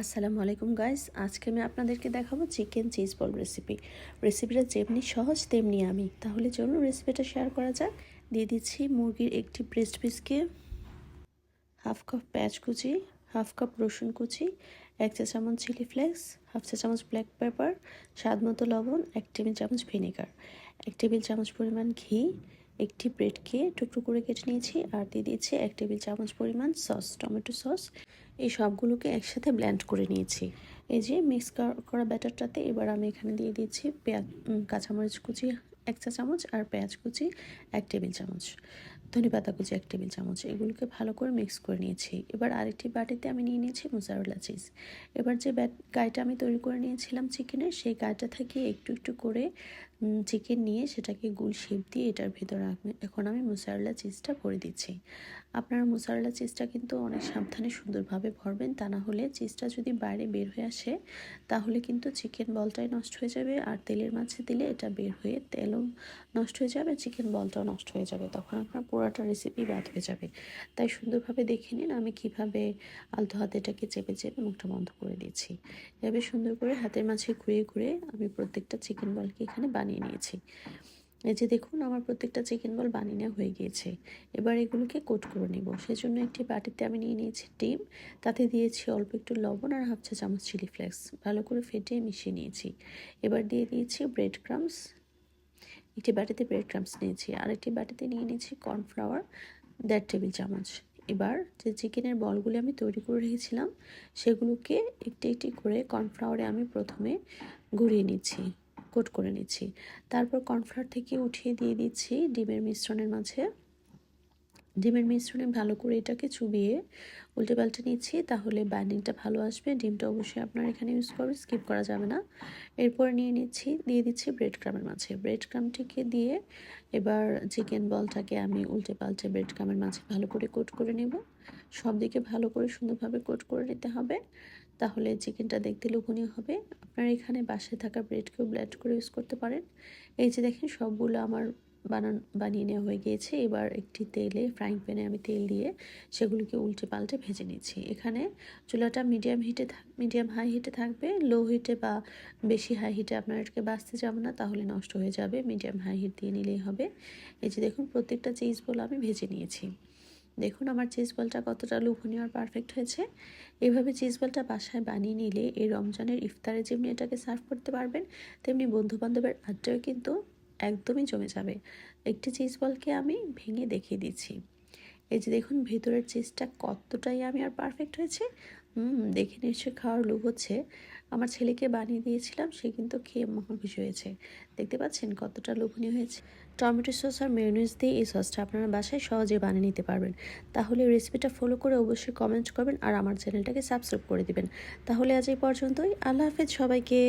আসসালামু আলাইকুম গাইস, আজকে আমি আপনাদেরকে দেখাবো চিকেন চিজ বল রেসিপিটা যেমনি সহজ তেমনি আমি। তাহলে চলুন রেসিপিটা শেয়ার করা যাক। দিয়ে দিচ্ছি মুরগির একটি ব্রেস্ট পিসকে, হাফ কাপ পেঁয়াজ কুচি, হাফ কাপ রসুন কুচি, 1 চা চামচ চিলি ফ্লেক্স, হাফ চা চামচ ব্ল্যাক পেপার, স্বাদ মতো লবণ, 1 টেবিল চামচ ভিনেগার, 1 টেবিল চামচ পরিমাণ ঘি, একটি ব্রেডকে টুকরো করে কেটে নিয়েছি, আর দিয়ে দিচ্ছি 1 টেবিল চামচ পরিমাণ সস, টমেটো সস। এই সবগুলোকে একসাথে ব্লেন্ড করে নিয়েছি। এই যে মিক্স করা ব্যাটারটাতে এবার আমি এখানে দিয়ে দিচ্ছি কাঁচামরিচ কুচি 1 চা চামচ, আর পেঁয়াজ কুচি 1 টেবিল চামচ, ধনেপাতা কুচি 1 টেবিল চামচ। এগুলোকে ভালো করে মিক্স করে নিয়েছি। এবার আরেকটি বাটিতে আমি নিয়ে নিয়েছি মোজারেলা চিজ। এবার যে গাইটা আমি তৈরি করে নিয়েছিলাম চিকেনের, সেই গাইটা থেকে একটু একটু করে চিকেন নিয়ে সেটাকে গোল শেপ দিয়ে এটার ভেতরে এখন আমি মোজারেলা চিজটা ভরে দিচ্ছি। আপনারা মোজারেলা চিজটা কিন্তু অনেক সাবধানে সুন্দরভাবে ভরবেন, তা না হলে চিজটা যদি বাইরে বের হয়ে আসে তাহলে কিন্তু চিকেন বলটাই নষ্ট হয়ে যাবে, আর তেলের মাঝে দিলে এটা বের হয়ে তেলও নষ্ট হয়ে যাবে, চিকেন বলটাও নষ্ট হয়ে যাবে, তখন আপনার পুরোটা রেসিপি বাদ হয়ে যাবে। তাই সুন্দরভাবে দেখে নিন আমি কিভাবে আলতো হাতে এটাকে চেপে চেপে মুখটা বন্ধ করে দিচ্ছি। এভাবে সুন্দর করে হাতের মাঝে ঘুরিয়ে ঘুরিয়ে আমি প্রত্যেকটা চিকেন বলকে এখানে বানিয়ে নিয়েছি। এই যে দেখুন আমার প্রত্যেকটা চিকেন বল বানিয়ে নেওয়া হয়ে গিয়েছে। এবার এগুলোকে কোট করে নেব। সেজন্য একটি বাটিতে আমি নিয়ে নিয়েছি ডিম, তাতে দিয়েছি অল্প একটু লবণ আর হাফ চা চামচ চিলি ফ্লেক্স, ভালো করে ফেটিয়ে মিশিয়ে নিয়েছি। এবার দিয়ে দিয়েছি ব্রেড ক্রাম্বস, একটি বাটিতে ব্রেড ক্রাম্বস নিয়েছি, আর একটি বাটিতে নিয়ে নিয়েছি কর্নফ্লাওয়ার 1.5 টেবিল চামচ। এবার যে চিকেনের বলগুলি আমি তৈরি করে রেখেছিলাম সেগুলোকে একটি একটি করে কর্নফ্লাওয়ারে আমি প্রথমে গুঁড়িয়ে নিচ্ছি, কোট করে নিচ্ছি। তারপর কর্নফ্লাওয়ার থেকে উঠিয়ে দিয়ে দিচ্ছি ডিমের মিশ্রণের মাঝে। ডিমের মিশ্রণে ভালো করে এটাকে চুবিয়ে উল্টে পাল্টে নিচ্ছি, তাহলে বাইন্ডিংটা ভালো আসবে। ডিমটা অবশ্যই আপনারা এখানে ইউজ করবেন, স্কিপ করা যাবে না। এরপর দিয়ে দিচ্ছি ব্রেড ক্রামের মাঝে। ব্রেড ক্রামটিকে দিয়ে এবার চিকেন বলটাকে আমি উল্টে পাল্টে ব্রেড ক্রামের মাঝে ভালো করে কোট করে নেব। সব দিকে ভালো করে সুন্দরভাবে কোট করে নিতে হবে, তাহলে চিকেনটা দেখতে লোভনীয় হবে। আপনারা এখানে বাসায় থাকা ব্রেডকেও ব্লেন্ড করে ইউজ করতে পারেন। এই যে দেখেন সবগুলো আমার বানিয়ে নেওয়া হয়ে গিয়েছে। এবার একটি ফ্রাইং প্যানে আমি তেল দিয়ে সেগুলিকে উল্টে পাল্টে ভেজে নিচ্ছি। এখানে চুলাটা মিডিয়াম হাই হিটে থাকবে। লো হিটে বা বেশি হাই হিটে আপনারা এটাকে বাঁচতে যাবেন না, তাহলে নষ্ট হয়ে যাবে। মিডিয়াম হাই হিট দিয়ে নিলেই হবে। এই যে দেখুন প্রত্যেকটা চিজ বল আমি ভেজে নিয়েছি। দেখুন আমার চিজ বলটা কতটা লোভনীয় আর পারফেক্ট হয়েছে। এভাবে চিজ বলটা বাসায় বানিয়ে নিলে এই রমজানের ইফতারে যেমনি এটাকে সার্ভ করতে পারবেন, তেমনি বন্ধুবান্ধবের আড্ডায় কিন্তু একদমই জমে যাবে। একটি চিজ বলকে আমি ভেঙে দেখিয়ে দিচ্ছি। এই যে দেখুন ভেতরের চিজটা কতটাই আমি আর পারফেক্ট হয়েছে। দেখে নিশ্চয়ই খাওয়ার লোভ হচ্ছে। আমার ছেলেকে বানিয়ে দিয়েছিলাম, সে কিন্তু খেয়ে মহা খুশি হয়েছে। দেখতে পাচ্ছেন কতটা লোভনীয় হয়েছে। টমেটো সস আর মেয়োনিজ দিয়ে এই সসটা আপনারা বাসায় সহজে বানিয়ে নিতে পারবেন। তাহলে রেসিপিটা ফলো করে অবশ্যই কমেন্ট করবেন আর আমার চ্যানেলটাকে সাবস্ক্রাইব করে দিবেন। তাহলে আজ এই পর্যন্তই। আল্লাহ হাফেজ সবাইকে।